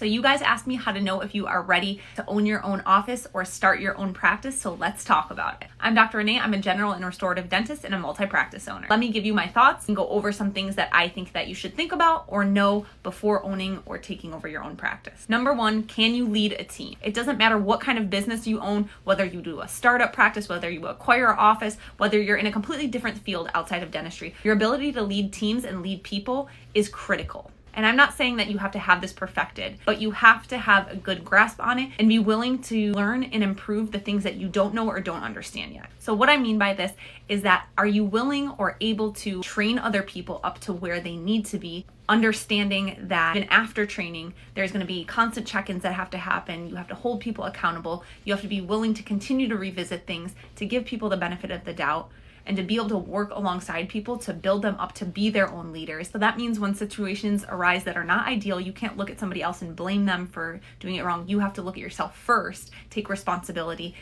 So you guys asked me how to know if you are ready to own your own office or start your own practice, so let's talk about it. I'm Dr. Renee. I'm a general and restorative dentist and a multi-practice owner. Let me give you my thoughts and go over some things that I think that you should think about or know before owning or taking over your own practice. Number one, can you lead a team? It doesn't matter what kind of business you own, whether you do a startup practice, whether you acquire an office, whether you're in a completely different field outside of dentistry. Your ability to lead teams and lead people is critical. And I'm not saying that you have to have this perfected, but you have to have a good grasp on it and be willing to learn and improve the things that you don't know or don't understand yet. So what I mean by this is that, are you willing or able to train other people up to where they need to be, understanding that even after training, there's going to be constant check-ins that have to happen. You have to hold people accountable. You have to be willing to continue to revisit things, to give people the benefit of the doubt, and to be able to work alongside people to build them up to be their own leaders. So that means when situations arise that are not ideal, you can't look at somebody else and blame them for doing it wrong. You have to look at yourself first, take responsibility,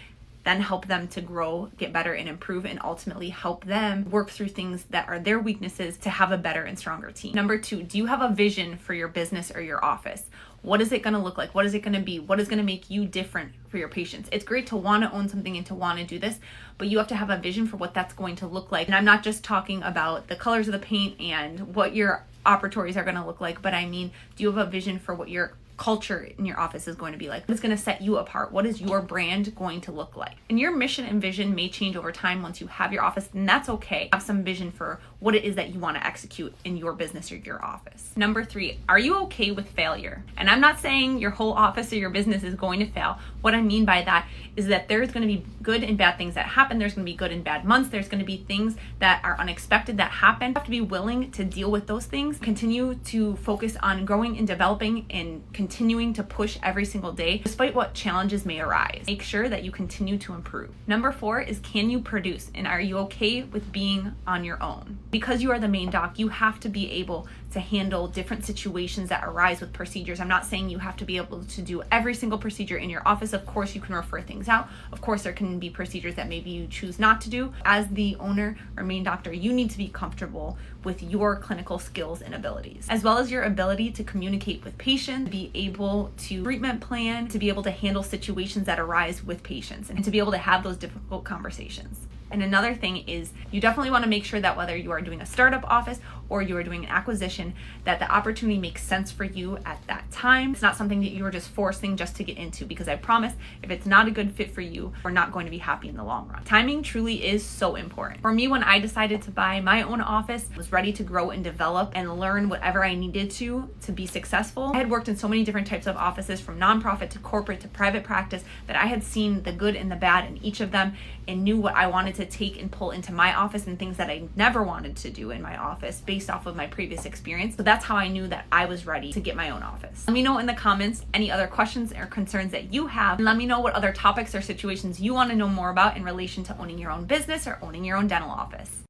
then help them to grow, get better, and improve, and ultimately help them work through things that are their weaknesses to have a better and stronger team. Number two, do you have a vision for your business or your office? What is it going to look like? What is it going to be? What is going to make you different for your patients? It's great to want to own something and to want to do this, but you have to have a vision for what that's going to look like. And I'm not just talking about the colors of the paint and what your operatories are going to look like, but I mean, do you have a vision for what your culture in your office is going to be like? What's going to set you apart? What is your brand going to look like? And your mission and vision may change over time once you have your office, and that's okay. Have some vision for what it is that you want to execute in your business or your office. Number three, are you okay with failure? And I'm not saying your whole office or your business is going to fail. What I mean by that is that there's going to be good and bad things that happen. There's going to be good and bad months. There's going to be things that are unexpected that happen. You have to be willing to deal with those things. Continue to focus on growing and developing and continuing to push every single day, despite what challenges may arise. Make sure that you continue to improve. Number four is, can you produce? And are you okay with being on your own? Because you are the main doc, you have to be able to handle different situations that arise with procedures. I'm not saying you have to be able to do every single procedure in your office. Of course, you can refer things out. Of course, there can be procedures that maybe you choose not to do. As the owner or main doctor, you need to be comfortable with your clinical skills and abilities, as well as your ability to communicate with patients, be able to treatment plan, to be able to handle situations that arise with patients, and to be able to have those difficult conversations. And another thing is, you definitely want to make sure that whether you are doing a startup office or you are doing an acquisition, that the opportunity makes sense for you at that time. It's not something that you are just forcing just to get into, because I promise, if it's not a good fit for you, we're not going to be happy in the long run. Timing truly is so important. For me, when I decided to buy my own office, I was ready to grow and develop and learn whatever I needed to be successful. I had worked in so many different types of offices, from nonprofit to corporate to private practice, that I had seen the good and the bad in each of them and knew what I wanted to take and pull into my office and things that I never wanted to do in my office based off of my previous experience. So that's how I knew that I was ready to get my own office. Let me know in the comments any other questions or concerns that you have, and let me know what other topics or situations you want to know more about in relation to owning your own business or owning your own dental office.